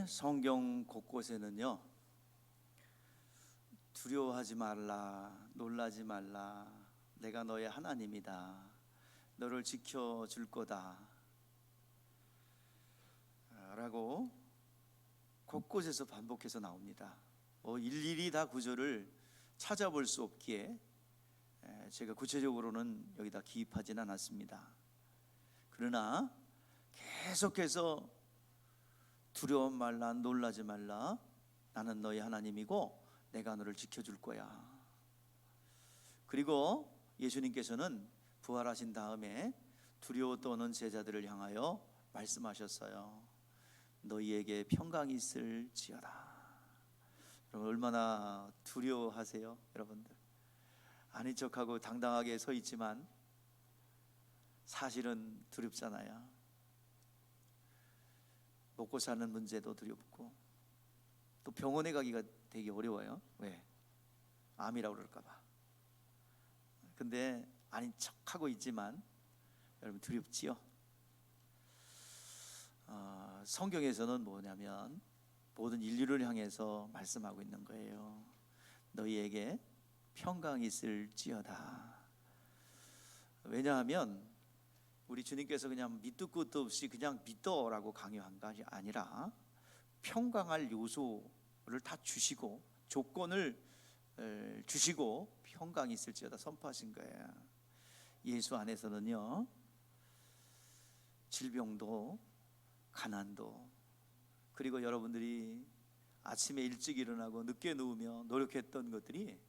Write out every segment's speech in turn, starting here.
이렇게 성경 곳곳에는요, 두려워하지 말라, 놀라지 말라, 내가 너의 하나님이다, 너를 지켜줄 거다 라고 곳곳에서 반복해서 나옵니다. 일일이 다 구절을 찾아볼 수 없기에 제가 구체적으로는 여기다 기입하진 않았습니다. 그러나 계속해서 두려워 말라, 놀라지 말라, 나는 너의 하나님이고 내가 너를 지켜줄 거야. 그리고 예수님께서는 부활하신 다음에 두려워 떠는 제자들을 향하여 말씀하셨어요. 너희에게 평강이 있을지어다. 여러분, 얼마나 두려워하세요, 여러분들? 아닌 척하고 당당하게 서 있지만 사실은 두렵잖아요. 먹고 사는 문제도 두렵고, 또 병원에 가기가 되게 어려워요. 왜? 암이라고 그럴까 봐. 근데 아닌 척하고 있지만 여러분 두렵지요? 성경에서는 뭐냐면 모든 인류를 향해서 말씀하고 있는 거예요. 너희에게 평강이 있을지어다. 왜냐하면 우리 주님께서 그냥 밑도 끝도 없이 그냥 믿어라고 강요한 것이 아니라 평강할 요소를 다 주시고 조건을 주시고 평강이 있을지어다 선포하신 거예요. 예수 안에서는요, 질병도 가난도, 그리고 여러분들이 아침에 일찍 일어나고 늦게 누우며 노력했던 것들이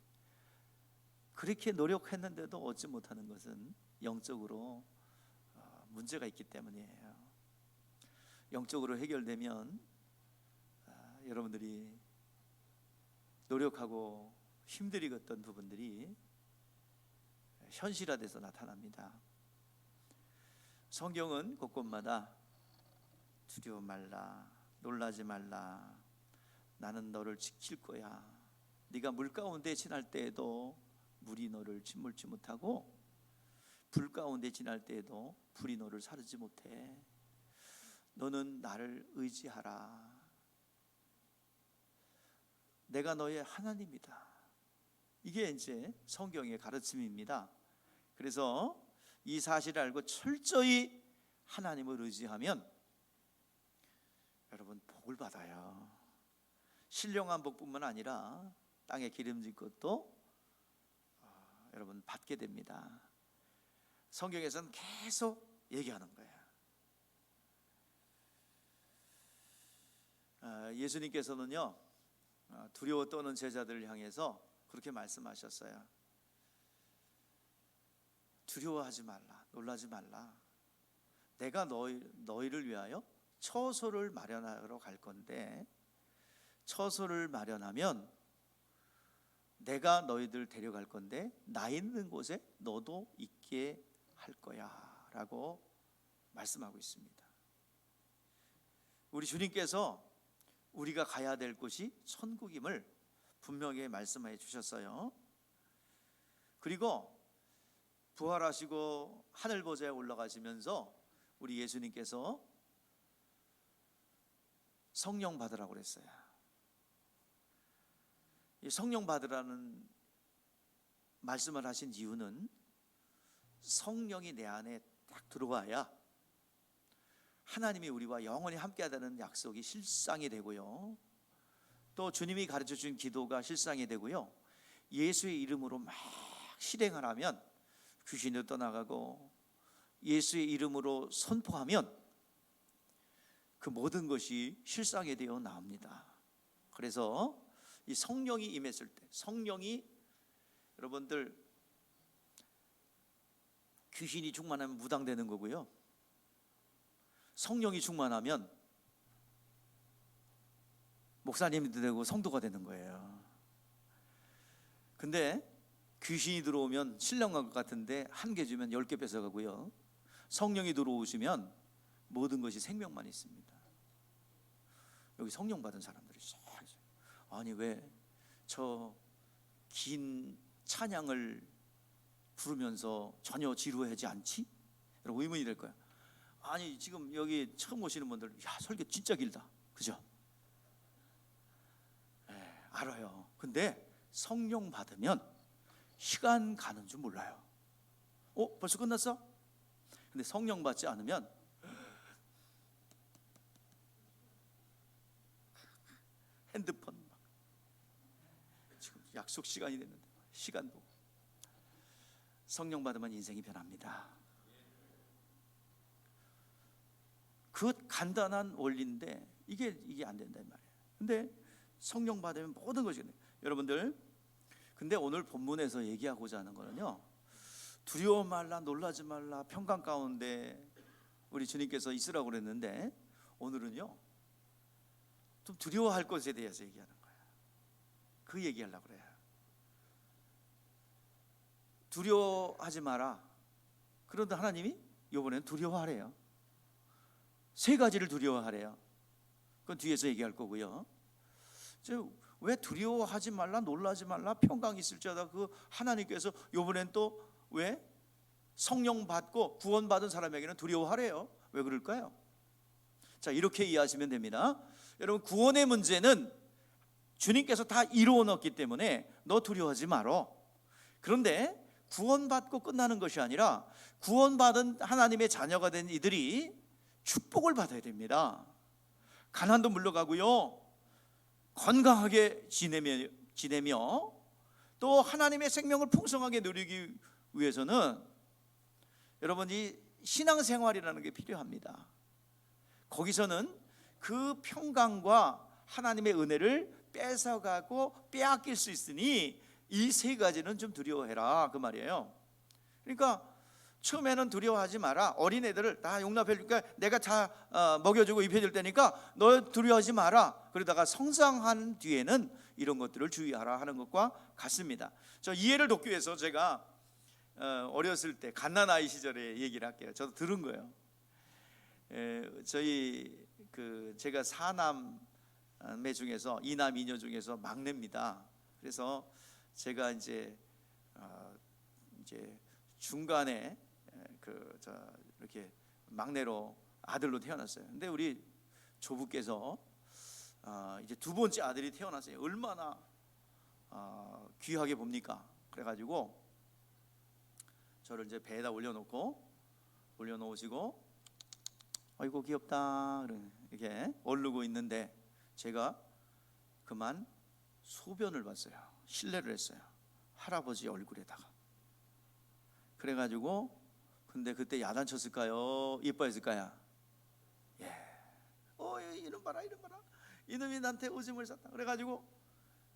그렇게 노력했는데도 얻지 못하는 것은 영적으로 문제가 있기 때문이에요. 영적으로 해결되면 여러분들이 노력하고 힘들이었던 부분들이 현실화돼서 나타납니다. 성경은 곳곳마다 두려워 말라, 놀라지 말라, 나는 너를 지킬 거야, 네가 물 가운데 지날 때에도 물이 너를 짓물지 못하고 불 가운데 지날 때에도 불이 너를 사르지 못해, 너는 나를 의지하라, 내가 너의 하나님이다. 이게 이제 성경의 가르침입니다. 그래서 이 사실을 알고 철저히 하나님을 의지하면 여러분 복을 받아요. 신령한 복뿐만 아니라 땅에 기름진 것도 여러분 받게 됩니다. 성경에서는 계속 얘기하는 거예요. 예수님께서는요, 두려워 떠는 제자들을 향해서 그렇게 말씀하셨어요. 두려워하지 말라, 놀라지 말라, 내가 너희를 위하여 처소를 마련하러 갈 건데, 처소를 마련하면 내가 너희들 데려갈 건데 나 있는 곳에 너도 있게 할 거야 라고 말씀하고 있습니다. 우리 주님께서 우리가 가야 될 곳이 천국임을 분명히 말씀해 주셨어요. 그리고 부활하시고 하늘 보좌에 올라가시면서 우리 예수님께서 성령 받으라고 그랬어요. 이 성령 받으라는 말씀을 하신 이유는 성령이 내 안에 딱 들어와야 하나님이 우리와 영원히 함께하다는 약속이 실상이 되고요, 또 주님이 가르쳐 준 기도가 실상이 되고요, 예수의 이름으로 막 실행을 하면 귀신도 떠나가고, 예수의 이름으로 선포하면 그 모든 것이 실상이 되어 나옵니다. 그래서 이 성령이 임했을 때, 성령이 여러분들 귀신이 충만하면 무당되는 거고요, 성령이 충만하면 목사님도 되고 성도가 되는 거예요. 근데 귀신이 들어오면 신령한 것 같은데 한 개 주면 10개 뺏어가고요, 성령이 들어오시면 모든 것이 생명만 있습니다. 여기 성령 받은 사람들이 아니 왜 저 긴 찬양을 부르면서 전혀 지루하지 않지? 여러분 의문이 될 거예요. 아니 지금 여기 처음 오시는 분들, 야 설교 진짜 길다, 그죠? 알아요. 근데 성령 받으면 시간 가는 줄 몰라요. 벌써 끝났어? 근데 성령 받지 않으면 핸드폰 막 지금 약속 시간이 됐는데 시간 보고. 성령 받으면 인생이 변합니다. 그 간단한 원리인데 이게 안 된단 말이에요. 근데 성령 받으면 모든 것이 여러분들, 근데 오늘 본문에서 얘기하고자 하는 거는요, 두려워 말라, 놀라지 말라, 평강 가운데 우리 주님께서 있으라고 그랬는데, 오늘은요 좀 두려워할 것에 대해서 얘기하는 거예요. 그 얘기하려고 그래요. 두려워하지 마라. 그런데 하나님이 이번에는 두려워하래요. 세 가지를 두려워하래요. 그건 뒤에서 얘기할 거고요. 왜 두려워하지 말라, 놀라지 말라, 평강이 있을지어다, 그 하나님께서 이번엔 또 왜 성령 받고 구원받은 사람에게는 두려워하래요? 왜 그럴까요? 자, 이렇게 이해하시면 됩니다. 여러분, 구원의 문제는 주님께서 다 이루어 놓았기 때문에 너 두려워하지 말어. 그런데 구원받고 끝나는 것이 아니라 구원받은 하나님의 자녀가 된 이들이 축복을 받아야 됩니다. 가난도 물러가고요, 건강하게 지내며 또 하나님의 생명을 풍성하게 누리기 위해서는 여러분이 신앙생활이라는 게 필요합니다. 거기서는 그 평강과 하나님의 은혜를 뺏어가고 빼앗길 수 있으니 이 세 가지는 좀 두려워해라, 그 말이에요. 그러니까 처음에는 두려워하지 마라. 어린애들을 다 용납해 줄까, 내가 다 먹여주고 입혀줄 테니까 너 두려워하지 마라. 그러다가 성장한 뒤에는 이런 것들을 주의하라 하는 것과 같습니다. 저 이해를 돕기 위해서 제가 어렸을 때 갓난아이 시절에 얘기를 할게요. 저도 들은 거예요. 저희 제가 사남매 중에서, 이남 이녀 중에서 막내입니다. 그래서 제가 이제 중간에 이렇게 막내로 아들로 태어났어요. 근데 우리 조부께서 이제 두 번째 아들이 태어났어요. 얼마나 귀하게 봅니까? 그래가지고 저를 이제 배에다 올려놓으시고 아이고 귀엽다 이렇게 얼르고 있는데, 제가 그만 소변을 봤어요. 실례를 했어요. 할아버지 얼굴에다가. 그래가지고 근데 그때 야단쳤을까요? 이뻐했을까요? 예. 이놈 봐라, 이놈이 나한테 오줌을 쌌다. 그래가지고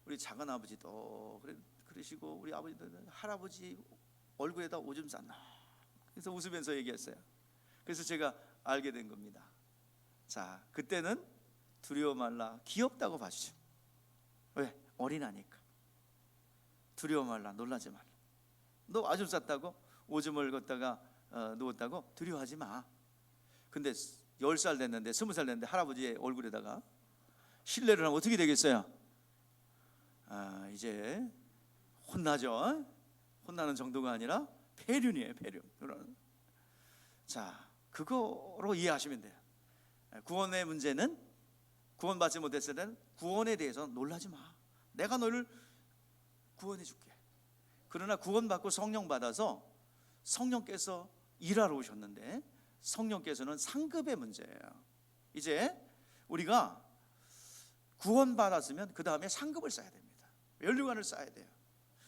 우리 작은 아버지도 그러시고 우리 아버지도 할아버지 얼굴에다 오줌 쌌나. 그래서 웃으면서 얘기했어요. 그래서 제가 알게 된 겁니다. 자, 그때는 두려워 말라, 귀엽다고 봐주죠. 왜? 어린아니까. 두려워 말라, 놀라지 말라. 너 오줌 쌌다고? 오줌을 걷다가 누웠다고? 두려워하지 마. 근데 10살 됐는데, 20살 됐는데 할아버지의 얼굴에다가 실례를 하면 어떻게 되겠어요? 이제 혼나죠. 혼나는 정도가 아니라 폐륜이에요, 폐륜. 자, 그거로 이해하시면 돼요. 구원의 문제는, 구원받지 못했을 때는 구원에 대해서 놀라지 마. 내가 너를 구원해 줄게. 그러나 구원받고 성령 받아서 성령께서 일하러 오셨는데, 성령께서는 상급의 문제예요. 이제 우리가 구원받았으면 그 다음에 상급을 쌓아야 됩니다. 면류관을 쌓아야 돼요.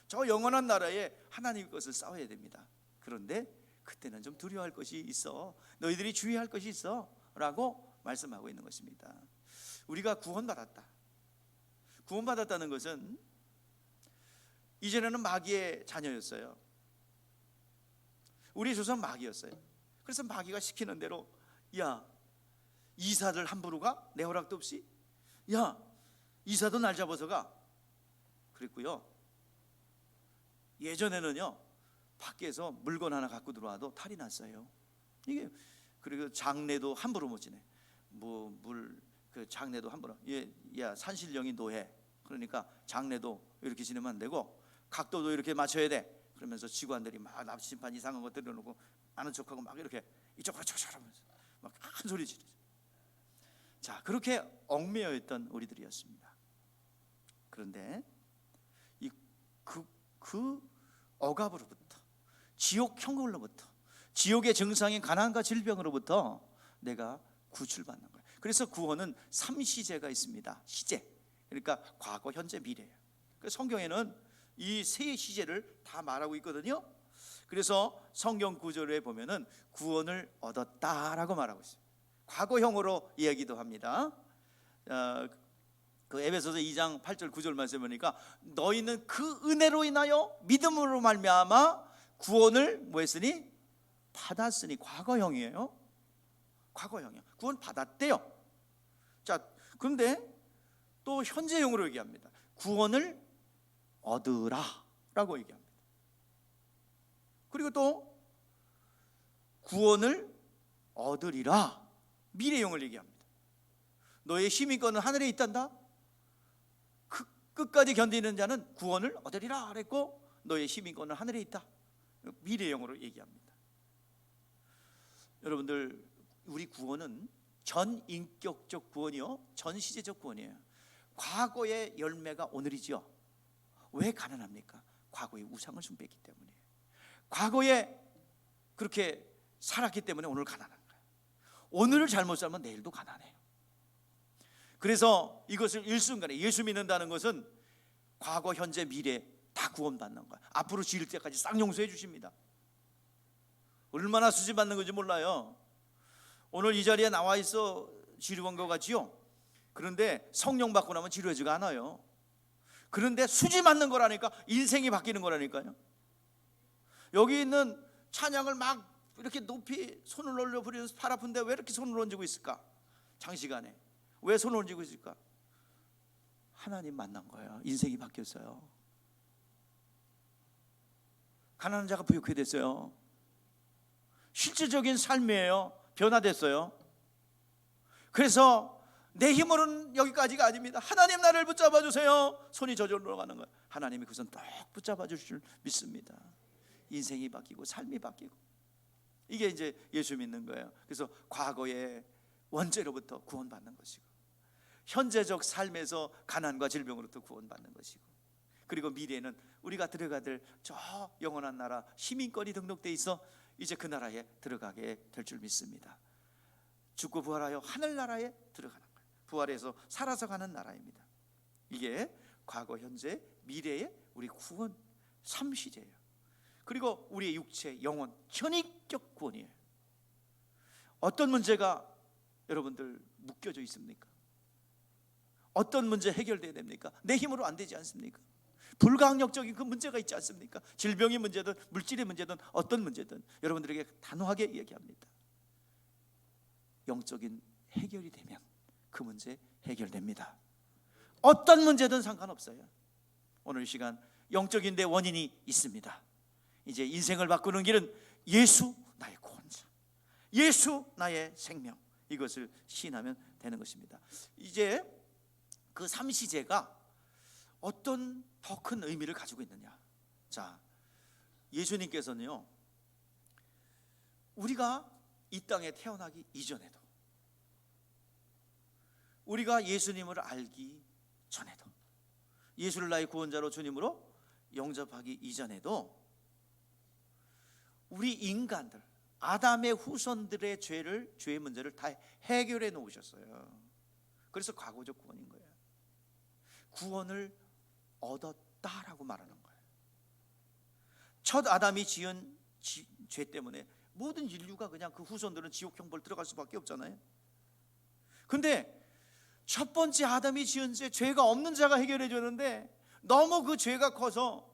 저 영원한 나라에 하나님 것을 쌓아야 됩니다. 그런데 그때는 좀 두려워할 것이 있어. 너희들이 주의할 것이 있어 라고 말씀하고 있는 것입니다. 우리가 구원받았다. 구원받았다는 것은 이전에는 마귀의 자녀였어요. 우리 조상 마귀였어요. 그래서 마귀가 시키는 대로, 야, 이사들 함부로 가? 내 허락도 없이? 야, 이사도 날 잡아서 가. 그랬고요. 예전에는요, 밖에서 물건 하나 갖고 들어와도 탈이 났어요. 이게, 그리고 장례도 함부로 못 지내. 장례도 함부로. 야, 산신령이 노해. 그러니까 장례도 이렇게 지내면 안 되고 각도도 이렇게 맞춰야 돼. 그러면서 직원들이 막 납치심판 이상한 것들 넣어놓고 아는 척하고 막 이렇게 이쪽으로 저쪽으로 하면서 막 큰 소리 지르죠. 자, 그렇게 얽매여 있던 우리들이었습니다. 그런데 그 억압으로부터, 지옥 형벌로부터, 지옥의 증상인 가난과 질병으로부터 내가 구출받는 거예요. 그래서 구원은 3시제가 있습니다. 시제, 그러니까 과거, 현재, 미래예요. 성경에는 이 세 시제를 다 말하고 있거든요. 그래서 성경 구절에 보면은 구원을 얻었다라고 말하고 있어요. 과거형으로 이야기도 합니다. 그 에베소서 2장 8절 9절 말씀 보니까 너희는 그 은혜로 인하여 믿음으로 말미암아 구원을 뭐 했으니? 받았으니. 과거형이에요. 과거형이요. 구원 받았대요. 자, 그런데 또 현재형으로 얘기합니다. 구원을 얻으라 라고 얘기합니다. 그리고 또 구원을 얻으리라, 미래형을 얘기합니다. 너의 힘이거는 하늘에 있단다. 끝까지 견디는 자는 구원을 얻으리라 그랬고, 너의 힘이거는 하늘에 있다. 미래형으로 얘기합니다. 여러분들, 우리 구원은 전인격적 구원이요, 전시제적 구원이에요. 과거의 열매가 오늘이지요. 왜 가난합니까? 과거의 우상을 숭배했기 때문이에요. 과거에 그렇게 살았기 때문에 오늘 가난한 거예요. 오늘을 잘못 살면 내일도 가난해요. 그래서 이것을 일순간에, 예수 믿는다는 것은 과거, 현재, 미래 다 구원받는 거예요. 앞으로 지을 때까지 싹 용서해 주십니다. 얼마나 수지받는 건지 몰라요. 오늘 이 자리에 나와 있어 지루한 것 같지요? 그런데 성령 받고 나면 지루하지가 않아요. 그런데 수지 맞는 거라니까, 인생이 바뀌는 거라니까요. 여기 있는 찬양을 막 이렇게 높이 손을 올려 부르면서 팔 아픈데 왜 이렇게 손을 얹고 있을까? 장시간에 왜 손을 얹고 있을까? 하나님 만난 거예요. 인생이 바뀌었어요. 가난한 자가 부유하게 됐어요. 실질적인 삶이에요. 변화됐어요. 그래서 내 힘으로는 여기까지가 아닙니다. 하나님 나를 붙잡아 주세요. 손이 저절로 가는 거예요. 하나님이 그 손 딱 붙잡아 주실 줄 믿습니다. 인생이 바뀌고 삶이 바뀌고, 이게 이제 예수 믿는 거예요. 그래서 과거의 원죄로부터 구원받는 것이고, 현재적 삶에서 가난과 질병으로부터 구원받는 것이고, 그리고 미래는 우리가 들어가야 될 저 영원한 나라, 시민권이 등록돼 있어 이제 그 나라에 들어가게 될 줄 믿습니다. 죽고 부활하여 하늘나라에 들어가는 거예요. 부활해서 살아서 가는 나라입니다. 이게 과거, 현재, 미래의 우리 구원 3시제예요. 그리고 우리의 육체, 영혼, 전인격 구원이에요. 어떤 문제가 여러분들 묶여져 있습니까? 어떤 문제 해결돼야 됩니까? 내 힘으로 안 되지 않습니까? 불가항력적인 그 문제가 있지 않습니까? 질병의 문제든 물질의 문제든 어떤 문제든 여러분들에게 단호하게 얘기합니다. 영적인 해결이 되면 그 문제 해결됩니다. 어떤 문제든 상관없어요. 오늘 이 시간 영적인 데 원인이 있습니다. 이제 인생을 바꾸는 길은 예수 나의 구원자, 예수 나의 생명, 이것을 시인하면 되는 것입니다. 이제 그 삼시제가 어떤 더 큰 의미를 가지고 있느냐. 자, 예수님께서는요, 우리가 이 땅에 태어나기 이전에도, 우리가 예수님을 알기 전에도, 예수를 나의 구원자로 주님으로 영접하기 이전에도 우리 인간들, 아담의 후손들의 죄의 문제를 다 해결해 놓으셨어요. 그래서 과거적 구원인 거예요. 구원을 얻었다라고 말하는 거예요. 첫 아담이 지은 죄 때문에 모든 인류가, 그냥 그 후손들은 지옥 형벌 들어갈 수밖에 없잖아요. 근데 첫 번째 아담이 지은 죄가 없는 자가 해결해 줬는데, 너무 그 죄가 커서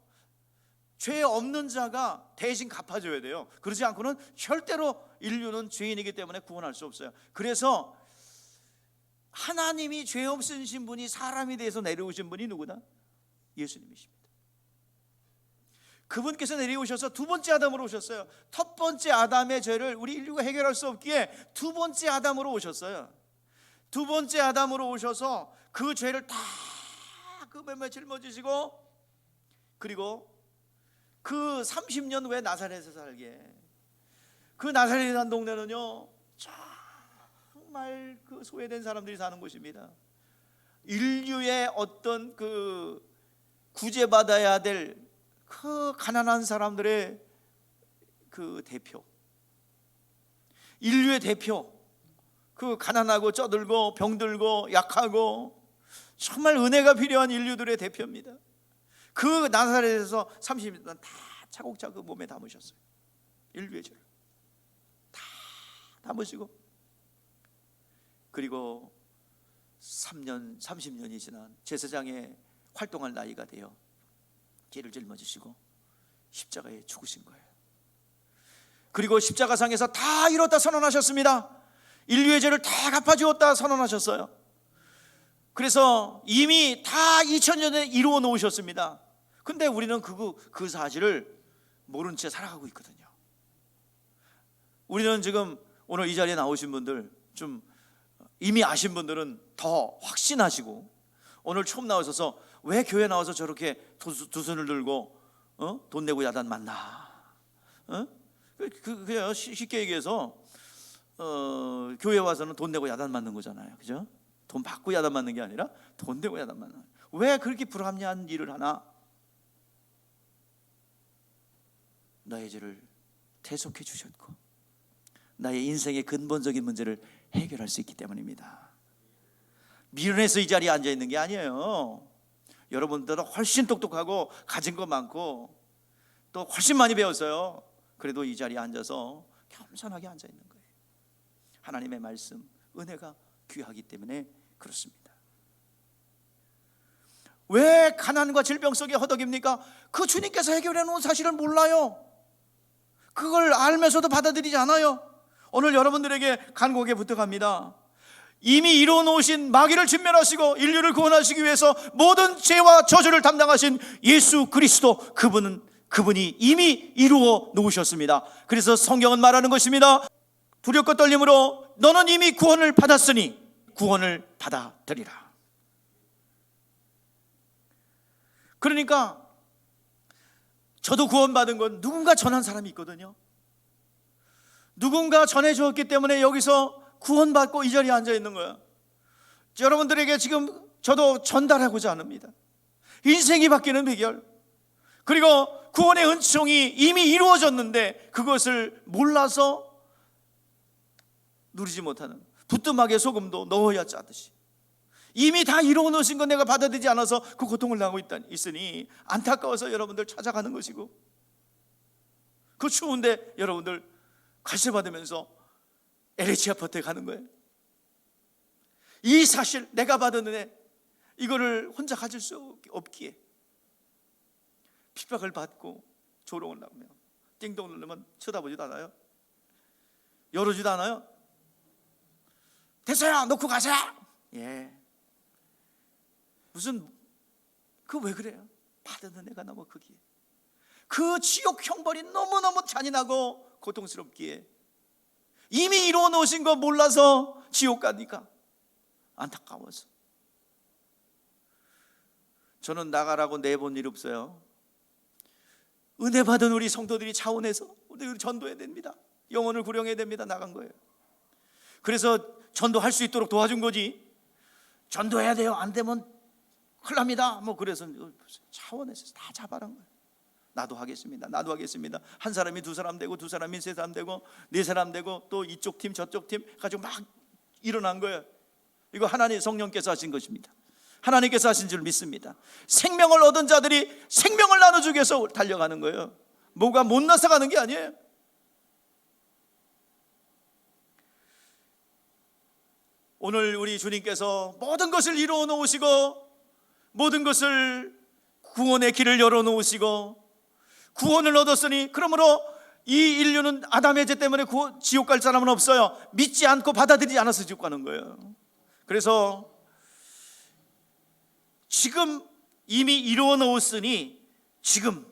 죄 없는 자가 대신 갚아줘야 돼요. 그러지 않고는 절대로 인류는 죄인이기 때문에 구원할 수 없어요. 그래서 하나님이 죄 없으신 분이 사람이 돼서 내려오신 분이 누구다? 예수님이십니다. 그분께서 내려오셔서 두 번째 아담으로 오셨어요. 첫 번째 아담의 죄를 우리 인류가 해결할 수 없기에 두 번째 아담으로 오셨어요. 두 번째 아담으로 오셔서 그 죄를 다 그 몇 짊어지시고, 그리고 그 30년 후에 나사렛에서 살게, 그 나사렛이라는 동네는요 정말 그 소외된 사람들이 사는 곳입니다. 인류의 어떤 그 구제받아야 될 그 가난한 사람들의 그 대표, 인류의 대표, 그 가난하고 쩌들고 병들고 약하고 정말 은혜가 필요한 인류들의 대표입니다. 그 나사렛에서 30년 다 차곡차곡 몸에 담으셨어요. 인류의 죄를 다 담으시고, 그리고 3년 30년이 지난 제사장의 활동할 나이가 되어 죄를 짊어지시고 십자가에 죽으신 거예요. 그리고 십자가상에서 다 이뤘다 선언하셨습니다. 인류의 죄를 다 갚아주었다 선언하셨어요. 그래서 이미 다 2000년 전에 이루어 놓으셨습니다. 근데 우리는 그 사실을 모른 채 살아가고 있거든요. 우리는 지금 오늘 이 자리에 나오신 분들, 좀 이미 아신 분들은 더 확신하시고, 오늘 처음 나오셔서 왜 교회 나와서 저렇게 두 손을 들고 돈 내고 야단 맞나? 그냥 쉽게 얘기해서 교회 와서는 돈 내고 야단 맞는 거잖아요, 그죠? 돈 받고 야단 맞는 게 아니라 돈 내고 야단 맞는 거예요. 왜 그렇게 불합리한 일을 하나? 나의 죄를 대속해 주셨고 나의 인생의 근본적인 문제를 해결할 수 있기 때문입니다. 미련해서 이 자리에 앉아 있는 게 아니에요. 여러분들은 훨씬 똑똑하고 가진 거 많고 또 훨씬 많이 배웠어요. 그래도 이 자리에 앉아서 겸손하게 앉아 있는 거예요. 하나님의 말씀, 은혜가 귀하기 때문에 그렇습니다. 왜 가난과 질병 속에 허덕입니까? 그 주님께서 해결해 놓은 사실을 몰라요. 그걸 알면서도 받아들이지 않아요. 오늘 여러분들에게 간곡하게 부탁합니다. 이미 이루어 놓으신 마귀를 진멸하시고 인류를 구원하시기 위해서 모든 죄와 저주를 담당하신 예수 그리스도, 그분이 이미 이루어 놓으셨습니다. 그래서 성경은 말하는 것입니다. 두렵고 떨림으로 너는 이미 구원을 받았으니 구원을 받아들이라. 그러니까 저도 구원받은 건 누군가 전한 사람이 있거든요. 누군가 전해주었기 때문에 여기서 구원받고 이 자리에 앉아 있는 거야. 여러분들에게 지금 저도 전달하고자 합니다. 인생이 바뀌는 비결, 그리고 구원의 은총이 이미 이루어졌는데 그것을 몰라서 누리지 못하는, 부뚜막에 소금도 넣어야 짜듯이 이미 다 이루어 놓으신 건 내가 받아들이지 않아서 그 고통을 당하고 있으니 안타까워서 여러분들 찾아가는 것이고, 그 추운데 여러분들 갈세 받으면서 LH 아파트에 가는 거예요. 이 사실, 내가 받은 은혜, 이거를 혼자 가질 수 없기에 핍박을 받고 조롱을 나오며 띵동 누르면 쳐다보지도 않아요. 열어주지도 않아요. 됐어요, 놓고 가세요. 예. 무슨 그 왜 그래요? 받은 은혜가 너무 크기에, 그 지옥 형벌이 너무너무 잔인하고 고통스럽기에 이미 이루어 놓으신 거 몰라서 지옥 가니까 안타까워서. 저는 나가라고 내본 일 없어요. 은혜 받은 우리 성도들이 차원에서 우리 전도해야 됩니다. 영혼을 구령해야 됩니다. 나간 거예요. 그래서 전도할 수 있도록 도와준 거지, 전도해야 돼요, 안 되면 큰일 납니다, 뭐 그래서 차원에서 다 잡아란 거예요. 나도 하겠습니다, 나도 하겠습니다. 한 사람이 두 사람 되고, 두 사람이 세 사람 되고, 네 사람 되고, 또 이쪽 팀 저쪽 팀 가지고 막 일어난 거예요. 이거 하나님 성령께서 하신 것입니다. 하나님께서 하신 줄 믿습니다. 생명을 얻은 자들이 생명을 나눠주기 위해서 달려가는 거예요. 뭐가 못나서 가는 게 아니에요. 오늘 우리 주님께서 모든 것을 이루어 놓으시고, 모든 것을 구원의 길을 열어 놓으시고 구원을 얻었으니, 그러므로 이 인류는 아담의 죄 때문에 지옥 갈 사람은 없어요. 믿지 않고 받아들이지 않아서 지옥 가는 거예요. 그래서 지금 이미 이루어 놓았으니 지금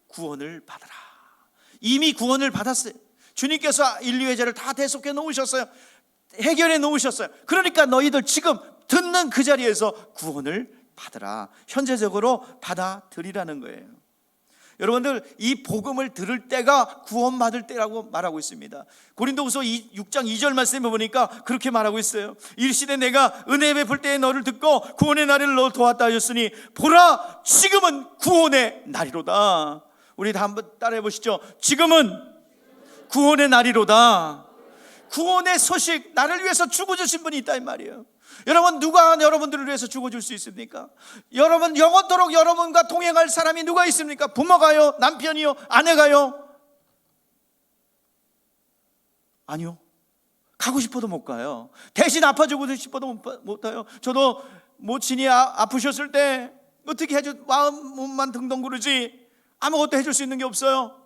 구원을 받아라. 이미 구원을 받았어요. 주님께서 인류의 죄를 다 대속해 놓으셨어요. 해결해 놓으셨어요. 그러니까 너희들 지금 듣는 그 자리에서 구원을 받으라. 현재적으로 받아들이라는 거예요. 여러분들, 이 복음을 들을 때가 구원받을 때라고 말하고 있습니다. 고린도후서 6장 2절 말씀에 보니까 그렇게 말하고 있어요. 이르시되 내가 은혜 베풀 때에 너를 듣고 구원의 날을 너 도왔다 하였으니 보라 지금은 구원의 날이로다. 우리 다 한번 따라해 보시죠. 지금은 구원의 날이로다. 구원의 소식, 나를 위해서 죽어주신 분이 있다 이 말이에요. 여러분, 누가 여러분들을 위해서 죽어줄 수 있습니까? 여러분, 영원토록 여러분과 동행할 사람이 누가 있습니까? 부모가요? 남편이요? 아내가요? 아니요. 가고 싶어도 못 가요. 대신 아파주고 싶어도 못 가요. 저도 모친이 아프셨을 때 어떻게 마음만 덩덩구르지 아무것도 해줄 수 있는 게 없어요.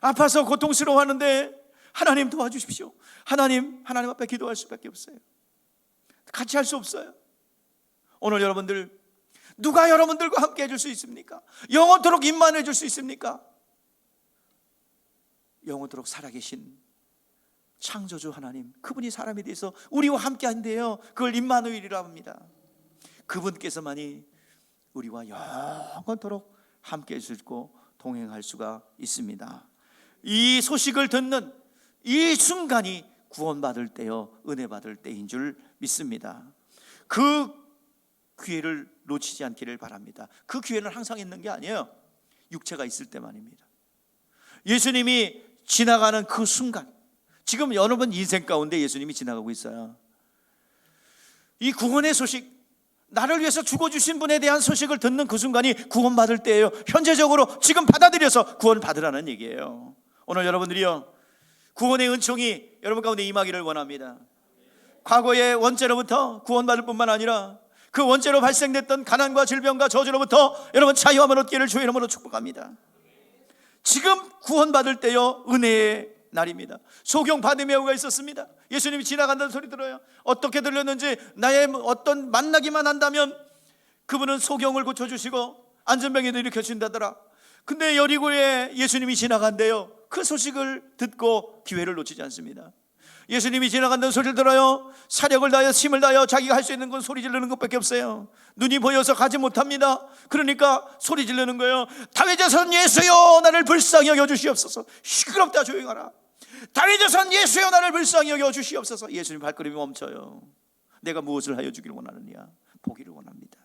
아파서 고통스러워하는데 하나님 도와주십시오. 하나님 앞에 기도할 수밖에 없어요. 같이 할 수 없어요. 오늘 여러분들, 누가 여러분들과 함께 해줄 수 있습니까? 영원토록 임만해 줄 수 있습니까? 영원토록 살아계신 창조주 하나님, 그분이 사람이 돼서 우리와 함께 한대요. 그걸 임마누엘이라고 합니다. 그분께서만이 우리와 영원토록 함께 해주시고 동행할 수가 있습니다. 이 소식을 듣는 이 순간이 구원받을 때요, 은혜 받을 때인 줄 믿습니다. 그 기회를 놓치지 않기를 바랍니다. 그 기회는 항상 있는 게 아니에요. 육체가 있을 때만입니다. 예수님이 지나가는 그 순간, 지금 여러분 인생 가운데 예수님이 지나가고 있어요. 이 구원의 소식, 나를 위해서 죽어주신 분에 대한 소식을 듣는 그 순간이 구원받을 때예요. 현재적으로 지금 받아들여서 구원을 받으라는 얘기예요. 오늘 여러분들이요, 구원의 은총이 여러분 가운데 임하기를 원합니다. 과거의 원죄로부터 구원받을 뿐만 아니라 그 원죄로 발생됐던 가난과 질병과 저주로부터 여러분 자유함을 얻기를 주의 이름으로 축복합니다. 지금 구원받을 때요, 은혜의 날입니다. 소경 바디메오가 있었습니다. 예수님이 지나간다는 소리 들어요. 어떻게 들렸는지, 나의 어떤 만나기만 한다면 그분은 소경을 고쳐주시고 안전병에도 일으켜주신다더라. 근데 여리고에 예수님이 지나간대요. 그 소식을 듣고 기회를 놓치지 않습니다. 예수님이 지나간다는 소리를 들어요. 사력을 다하여 힘을 다하여 자기가 할 수 있는 건 소리 지르는 것밖에 없어요. 눈이 보여서 가지 못합니다. 그러니까 소리 지르는 거예요. 다윗의 son 예수여 나를 불쌍히 여겨 주시옵소서. 시끄럽다 조용하라. 다윗의 son 예수여 나를 불쌍히 여겨 주시옵소서. 예수님 발걸음이 멈춰요. 내가 무엇을 하여 주기를 원하느냐? 보기를 원합니다.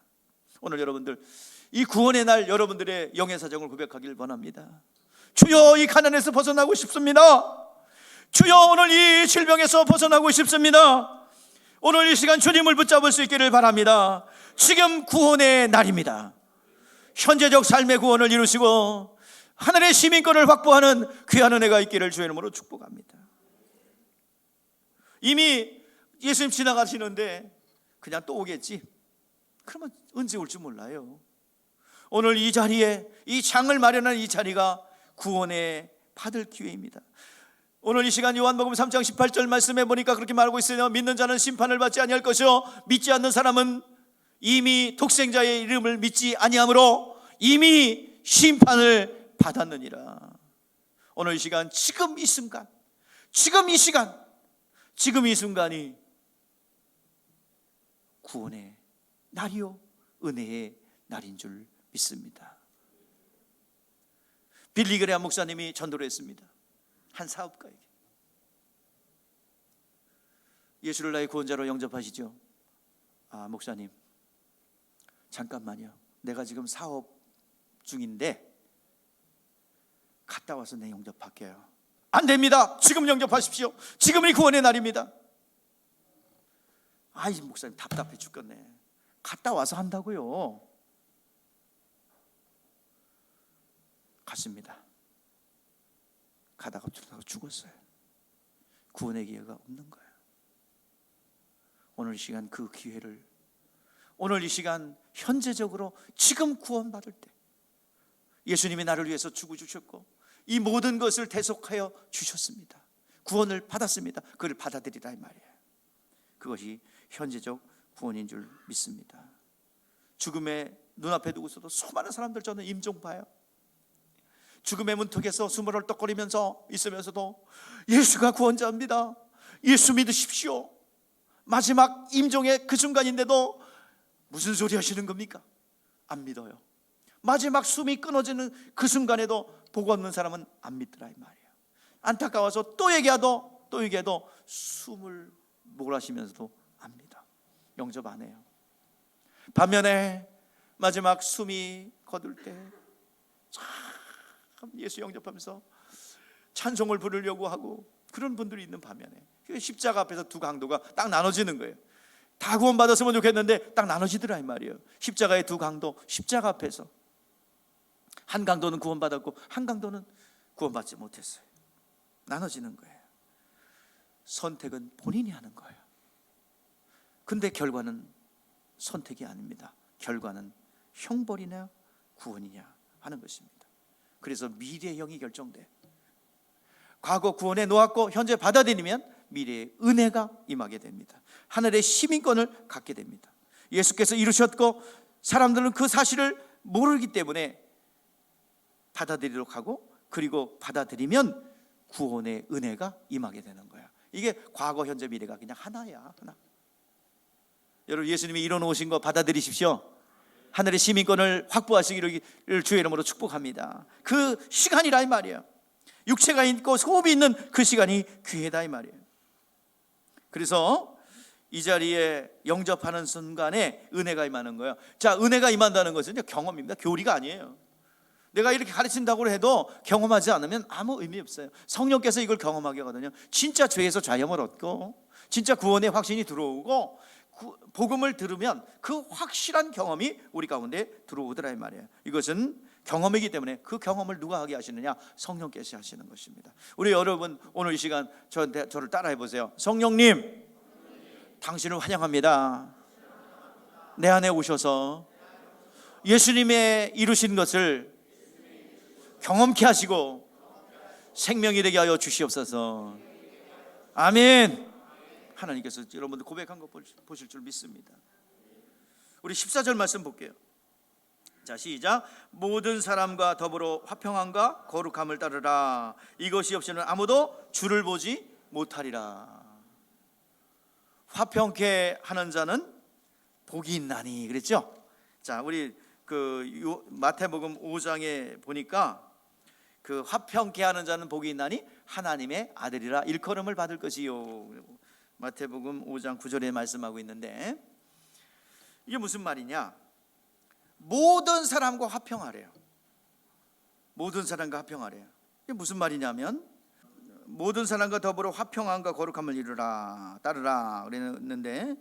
오늘 여러분들, 이 구원의 날 여러분들의 영의 사정을 고백하기를 원합니다. 주여, 이 가난에서 벗어나고 싶습니다. 주여, 오늘 이 질병에서 벗어나고 싶습니다. 오늘 이 시간 주님을 붙잡을 수 있기를 바랍니다. 지금 구원의 날입니다. 현재적 삶의 구원을 이루시고 하늘의 시민권을 확보하는 귀한 은혜가 있기를 주의 이름으로 축복합니다. 이미 예수님 지나가시는데 그냥 또 오겠지, 그러면 언제 올지 몰라요. 오늘 이 자리에, 이 장을 마련한 이 자리가 구원의 받을 기회입니다. 오늘 이 시간 요한복음 3장 18절 말씀에 보니까 그렇게 말하고 있어요. 믿는 자는 심판을 받지 아니할 것이요 믿지 않는 사람은 이미 독생자의 이름을 믿지 아니하므로 이미 심판을 받았느니라. 오늘 이 시간, 지금 이 순간, 지금 이 시간, 지금 이 순간이 구원의 날이요 은혜의 날인 줄 믿습니다. 빌리 그레함 목사님이 전도를 했습니다. 한 사업가에게. 예수를 나의 구원자로 영접하시죠? 아, 목사님, 잠깐만요. 내가 지금 사업 중인데 갔다 와서 내 영접할게요. 안 됩니다. 지금 영접하십시오. 지금이 구원의 날입니다. 아이, 목사님 답답해 죽겠네. 갔다 와서 한다고요. 갔습니다. 가다가 죽었어요. 구원의 기회가 없는 거예요. 오늘 이 시간 그 기회를, 오늘 이 시간 현재적으로 지금 구원받을 때 예수님이 나를 위해서 죽어주셨고 이 모든 것을 대속하여 주셨습니다. 구원을 받았습니다. 그걸 받아들이라 이 말이에요. 그것이 현재적 구원인 줄 믿습니다. 죽음의 눈앞에 두고서도 수많은 사람들 저는 임종 봐요. 죽음의 문턱에서 숨을 헐떡거리면서 있으면서도 예수가 구원자입니다. 예수 믿으십시오. 마지막 임종의 그 순간인데도 무슨 소리 하시는 겁니까? 안 믿어요. 마지막 숨이 끊어지는 그 순간에도 복 얻는 사람은 안 믿더라 이 말이에요. 안타까워서 또 얘기해도 숨을 몰아쉬면서도 안 믿어. 영접 안 해요. 반면에 마지막 숨이 거둘 때 참 예수 영접하면서 찬송을 부르려고 하고 그런 분들이 있는 반면에 십자가 앞에서 두 강도가 딱 나눠지는 거예요. 다 구원받았으면 좋겠는데 딱 나눠지더라 이 말이에요. 십자가의 두 강도, 십자가 앞에서 한 강도는 구원받았고 한 강도는 구원받지 못했어요. 나눠지는 거예요. 선택은 본인이 하는 거예요. 근데 결과는 선택이 아닙니다. 결과는 형벌이냐 구원이냐 하는 것입니다. 그래서 미래형이 결정돼. 과거 구원에 놓았고 현재 받아들이면 미래의 은혜가 임하게 됩니다. 하늘의 시민권을 갖게 됩니다. 예수께서 이루셨고 사람들은 그 사실을 모르기 때문에 받아들이도록 하고, 그리고 받아들이면 구원의 은혜가 임하게 되는 거야. 이게 과거 현재 미래가 그냥 하나야, 하나. 여러분, 예수님이 이뤄놓으신 거 받아들이십시오. 하늘의 시민권을 확보하시기를 주의 이름으로 축복합니다. 그 시간이라 이 말이에요. 육체가 있고 호흡이 있는 그 시간이 기회다 이 말이에요. 그래서 이 자리에 영접하는 순간에 은혜가 임하는 거예요. 자, 은혜가 임한다는 것은 경험입니다. 교리가 아니에요. 내가 이렇게 가르친다고 해도 경험하지 않으면 아무 의미 없어요. 성령께서 이걸 경험하게 하거든요. 진짜 죄에서 자유함을 얻고 진짜 구원의 확신이 들어오고 복음을 들으면 그 확실한 경험이 우리 가운데 들어오더라 이 말이에요. 이것은 경험이기 때문에 그 경험을 누가 하게 하시느냐? 성령께서 하시는 것입니다. 우리 여러분 오늘 이 시간 저를 따라해 보세요. 성령님, 당신을 환영합니다. 내 안에 오셔서 예수님의 이루신 것을 경험케 하시고 생명이 되게 하여 주시옵소서. 아멘. 하나님께서 여러분들 고백한 거 보실 줄 믿습니다. 우리 14절 말씀 볼게요. 자, 시작. 모든 사람과 더불어 화평함과 거룩함을 따르라. 이것이 없이는 아무도 주를 보지 못하리라. 화평케 하는 자는 복이 있나니 그랬죠? 자, 우리 마태복음 5장에 보니까 그 화평케 하는 자는 복이 있나니 하나님의 아들이라 일컬음을 받을 것이요. 마태복음 5장 9절에 말씀하고 있는데, 이게 무슨 말이냐? 모든 사람과 화평하래요. 모든 사람과 화평하래요. 이게 무슨 말이냐면, 모든 사람과 더불어 화평함과 거룩함을 이루라, 따르라 그랬는데,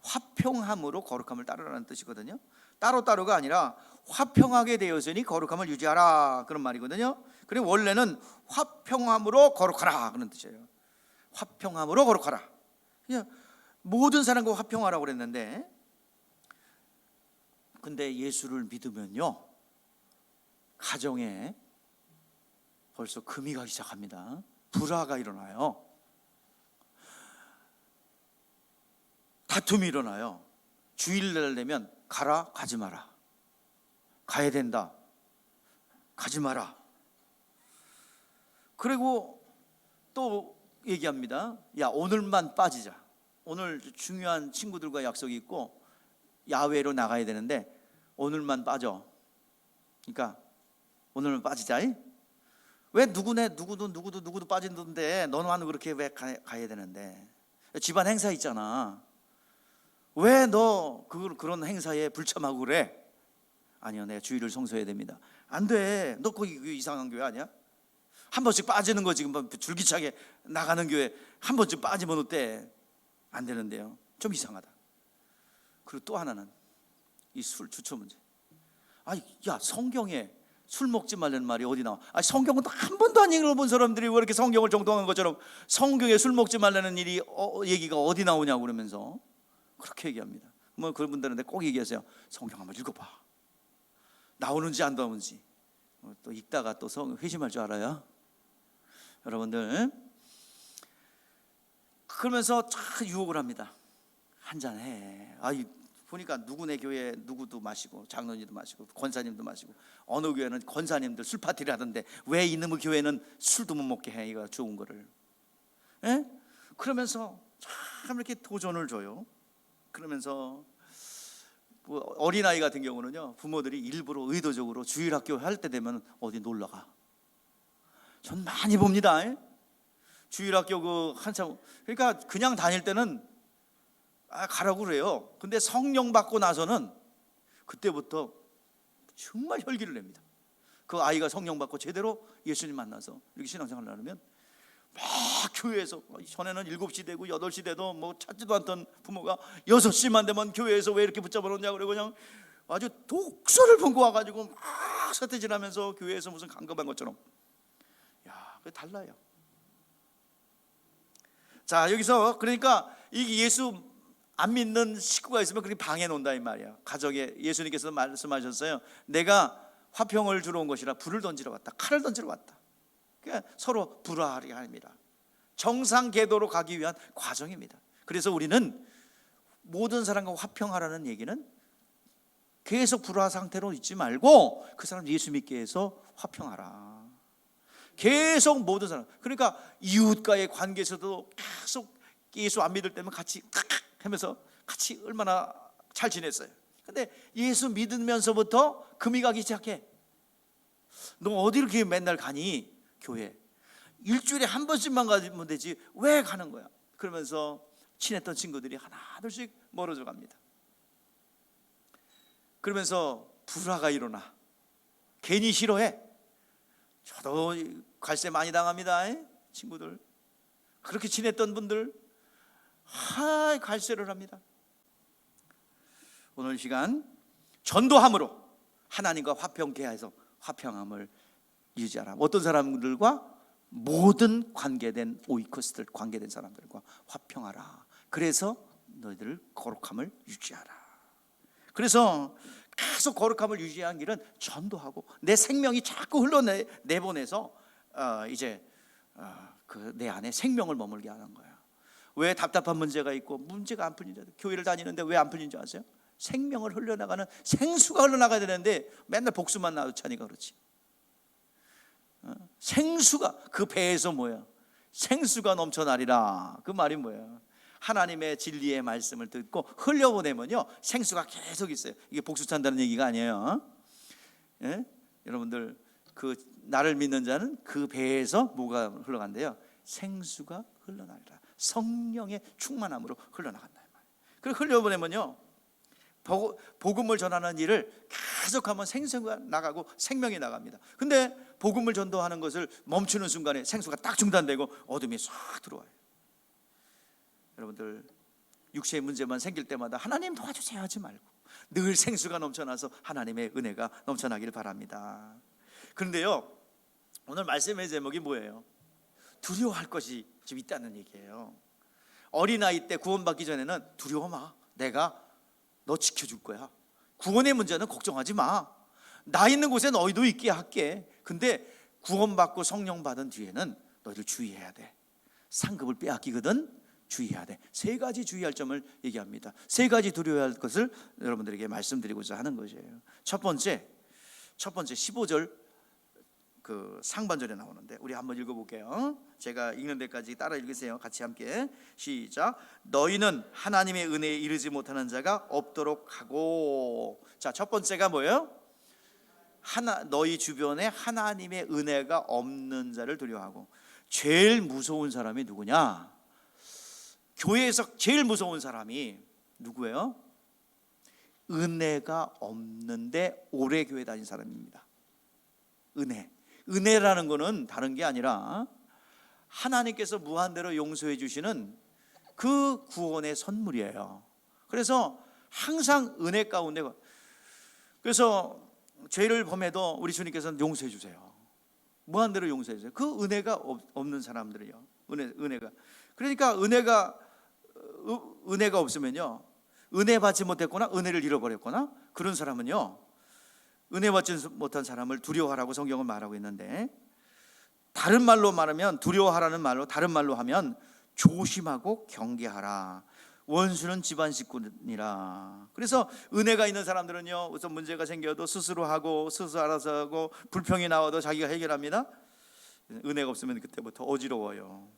화평함으로 거룩함을 따르라는 뜻이거든요. 따로따로가 아니라 화평하게 되었으니 거룩함을 유지하라, 그런 말이거든요. 그리고 원래는 화평함으로 거룩하라 그런 뜻이에요. 화평함으로 거룩하라. 그냥 모든 사람과 화평하라고 그랬는데, 근데 예수를 믿으면요, 가정에 벌써 금이 가기 시작합니다. 불화가 일어나요. 다툼이 일어나요. 주일날 되면 가라, 가지 마라. 가야 된다, 가지 마라. 그리고 또 얘기합니다. 야, 오늘만 빠지자. 오늘 중요한 친구들과 약속이 있고 야외로 나가야 되는데 오늘만 빠져. 그러니까 오늘만 빠지자. 왜 누구도 빠진던데 너는 그렇게 왜 가야 되는데? 집안 행사 있잖아. 왜 너 그런 행사에 불참하고 그래? 아니요, 내가 주일을 성수해야 됩니다. 안 돼. 너 거기 이상한 교회 아니야? 한 번씩 빠지는 거, 지금 줄기차게 나가는 교회 한 번쯤 빠지면 어때? 안 되는데요. 좀 이상하다. 그리고 또 하나는 이 술 주초 문제. 야, 성경에 술 먹지 말라는 말이 어디 나와? 성경은 한 번도 안 읽어본 사람들이 왜 이렇게 성경을 정통한 것처럼 성경에 술 먹지 말라는 얘기가 어디 나오냐고 그러면서 그렇게 얘기합니다. 뭐 그분들한테 꼭 얘기하세요. 성경 한번 읽어봐. 나오는지 안 나오는지. 또 읽다가 또 회심할 줄 알아요. 여러분들, 그러면서 참 유혹을 합니다. 한잔해. 보니까 누구네 교회 누구도 마시고 장로님도 마시고 권사님도 마시고, 어느 교회는 권사님들 술 파티를 하던데 왜 이놈의 교회는 술도 못 먹게 해? 이거 좋은 거를. 에? 그러면서 참 이렇게 도전을 줘요. 그러면서 어린아이 같은 경우는요, 부모들이 일부러 의도적으로 주일학교 할 때 되면 어디 놀러가. 전 많이 봅니다. 주일학교 그 한참, 그러니까 그냥 다닐 때는 가라고 그래요. 근데 성령 받고 나서는 그때부터 정말 혈기를 냅니다. 그 아이가 성령 받고 제대로 예수님 만나서 이렇게 신앙생활을 하려면 막 교회에서, 전에는 7시 되고 8시 돼도 뭐 찾지도 않던 부모가 6시만 되면 교회에서 왜 이렇게 붙잡아 놓냐 그러고 그냥 아주 독서를 본거 와가지고 막 서태지하면서 교회에서 무슨 강급한 것처럼. 야, 그게 달라요. 자, 여기서 그러니까 이 예수 안 믿는 식구가 있으면 그렇게 방해 놓는다 이 말이야. 가정에 예수님께서 말씀하셨어요. 내가 화평을 주러 온 것이라 불을 던지러 왔다, 칼을 던지러 왔다. 그러니까 서로 불화하게 합니다. 정상 궤도로 가기 위한 과정입니다. 그래서 우리는 모든 사람과 화평하라는 얘기는 계속 불화 상태로 있지 말고 그 사람 예수 믿게 해서 화평하라. 계속 모든 사람, 그러니까 이웃과의 관계에서도 계속 예수 안 믿을 때면 같이 하면서 같이 얼마나 잘 지냈어요. 근데 예수 믿으면서부터 금이 가기 시작해. 너 어디 이렇게 맨날 가니? 교회 일주일에 한 번씩만 가면 되지 왜 가는 거야? 그러면서 친했던 친구들이 하나둘씩 멀어져 갑니다. 그러면서 불화가 일어나. 괜히 싫어해. 저도 갈세 많이 당합니다. 친구들 그렇게 친했던 분들 갈세를 합니다. 오늘 시간 전도함으로 하나님과 화평케 해서 화평함을 유지하라. 어떤 사람들과 모든 관계된 오이코스들, 관계된 사람들과 화평하라. 그래서 너희들 거룩함을 유지하라. 그래서 계속 거룩함을 유지하는 길은 전도하고 내 생명이 자꾸 흘러내보내서 이제 그 내 안에 생명을 머물게 하는 거야. 왜 답답한 문제가 있고 문제가 안 풀린 자들, 교회를 다니는데 왜 안 풀린 줄 아세요? 생명을 흘러나가는 생수가 흘러나가야 되는데 맨날 복수만 나도 차니까 그렇지. 생수가 그 배에서 뭐야? 생수가 넘쳐나리라. 그 말이 뭐야? 하나님의 진리의 말씀을 듣고 흘려보내면요 생수가 계속 있어요. 이게 복수 찬다는 얘기가 아니에요. 예? 여러분들 그 나를 믿는 자는 그 배에서 뭐가 흘러간대요? 생수가 흘러나리라. 성령의 충만함으로 흘러나간다. 그리고 흘려보내면요 복음을 전하는 일을 계속하면 생수가 나가고 생명이 나갑니다. 근데 복음을 전도하는 것을 멈추는 순간에 생수가 딱 중단되고 어둠이 싹 들어와요. 여러분들 육체의 문제만 생길 때마다 하나님 도와주세요 하지 말고 늘 생수가 넘쳐나서 하나님의 은혜가 넘쳐나길 바랍니다. 그런데요 오늘 말씀의 제목이 뭐예요? 두려워할 것이 좀 있다는 얘기예요. 어린아이 때 구원받기 전에는 두려워 마, 내가 너 지켜줄 거야. 구원의 문제는 걱정하지 마. 나 있는 곳에 너희도 있게 할게. 근데 구원받고 성령 받은 뒤에는 너희들 주의해야 돼. 상급을 빼앗기거든 주의해야 돼. 3가지 주의할 점을 얘기합니다. 3가지 두려워할 것을 여러분들에게 말씀드리고자 하는 것이에요. 첫 번째 15절 그 상반절에 나오는데 우리 한번 읽어볼게요. 제가 읽는 데까지 따라 읽으세요. 같이 함께 시작. 너희는 하나님의 은혜에 이르지 못하는 자가 없도록 하고. 자, 첫 번째가 뭐예요? 너희 주변에 하나님의 은혜가 없는 자를 두려워하고. 제일 무서운 사람이 누구냐? 교회에서 제일 무서운 사람이 누구예요? 은혜가 없는데 오래 교회 다닌 사람입니다. 은혜라는 것은 다른 게 아니라 하나님께서 무한대로 용서해 주시는 그 구원의 선물이에요. 그래서 항상 은혜 가운데, 그래서 죄를 범해도 우리 주님께서는 용서해 주세요. 무한대로 용서해 주세요. 그 은혜가 없는 사람들이요. 은혜가. 그러니까 은혜가 없으면요, 은혜 받지 못했거나 은혜를 잃어버렸거나 그런 사람은요, 은혜 받지 못한 사람을 두려워하라고 성경은 말하고 있는데, 다른 말로 말하면, 두려워하라는 말로 다른 말로 하면 조심하고 경계하라. 원수는 집안 식구니라. 그래서 은혜가 있는 사람들은요, 우선 문제가 생겨도 스스로 하고 스스로 알아서 하고 불평이 나와도 자기가 해결합니다. 은혜가 없으면 그때부터 어지러워요.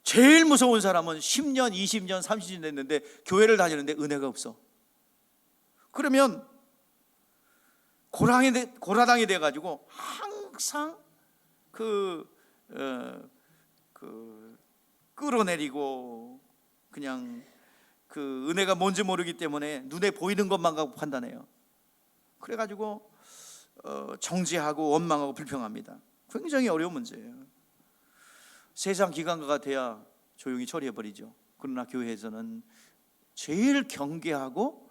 제일 무서운 사람은 10년, 20년, 30년 됐는데 교회를 다니는데 은혜가 없어. 그러면 고라당이 돼가지고 항상 끌어내리고 그냥 그 은혜가 뭔지 모르기 때문에 눈에 보이는 것만 갖고 판단해요. 그래가지고 정죄하고 원망하고 불평합니다. 굉장히 어려운 문제예요. 세상 기관과 같아야 조용히 처리해버리죠. 그러나 교회에서는 제일 경계하고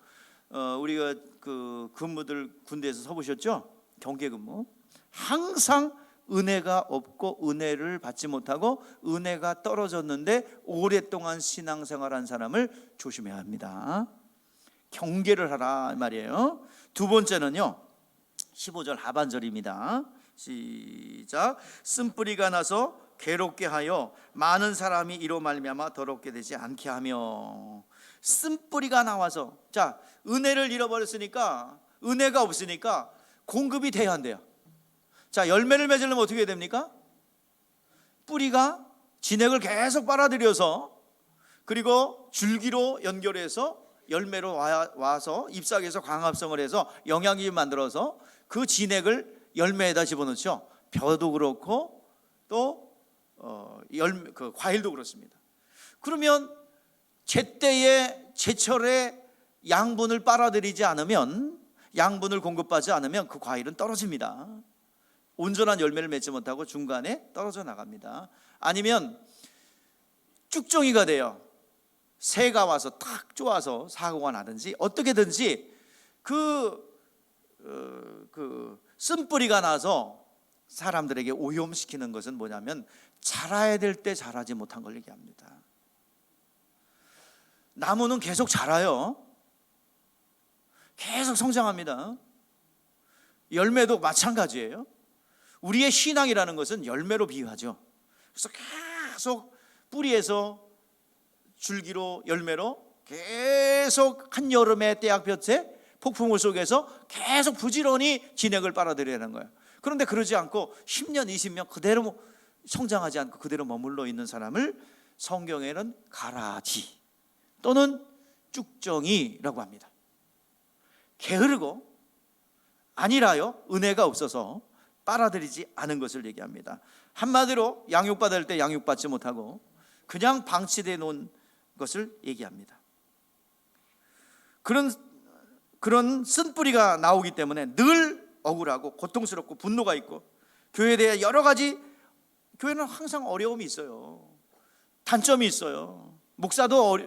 우리가 그 근무들 군대에서 서보셨죠? 경계 근무. 항상 은혜가 없고 은혜를 받지 못하고 은혜가 떨어졌는데 오랫동안 신앙생활한 사람을 조심해야 합니다. 경계를 하라 말이에요. 두 번째는요, 15절 하반절입니다. 시작. 쓴뿌리가 나서 괴롭게 하여 많은 사람이 이로 말미암아 더럽게 되지 않게 하며. 쓴뿌리가 나와서, 자, 은혜를 잃어버렸으니까, 은혜가 없으니까 공급이 돼야 한대요. 자, 열매를 맺으려면 어떻게 해야 됩니까? 뿌리가 진액을 계속 빨아들여서, 그리고 줄기로 연결해서 열매로 와서 잎사귀에서 광합성을 해서 영양이 만들어서 그 진액을 열매에다 집어넣죠. 벼도 그렇고 또 그 과일도 그렇습니다. 그러면 제때에 제철에 양분을 빨아들이지 않으면, 양분을 공급받지 않으면 그 과일은 떨어집니다. 온전한 열매를 맺지 못하고 중간에 떨어져 나갑니다. 아니면 쭉정이가 돼요. 새가 와서 탁 쪼아서 사고가 나든지 어떻게든지 쓴뿌리가 나서 사람들에게 오염시키는 것은 뭐냐면 자라야 될 때 자라지 못한 걸 얘기합니다. 나무는 계속 자라요. 계속 성장합니다. 열매도 마찬가지예요. 우리의 신앙이라는 것은 열매로 비유하죠. 그래서 계속 뿌리에서 줄기로 열매로 계속 한여름의 떼약볕에 폭풍우 속에서 계속 부지런히 진액을 빨아들여야 하는 거예요. 그런데 그러지 않고 10년 20년 그대로 성장하지 않고 그대로 머물러 있는 사람을 성경에는 가라지 또는 쭉정이라고 합니다. 게으르고 아니라요 은혜가 없어서 빨아들이지 않은 것을 얘기합니다. 한마디로 양육받을 때 양육받지 못하고 그냥 방치되어 놓은 것을 얘기합니다. 그런 쓴뿌리가 나오기 때문에 늘 억울하고 고통스럽고 분노가 있고, 교회에 대해 여러 가지, 교회는 항상 어려움이 있어요. 단점이 있어요. 목사도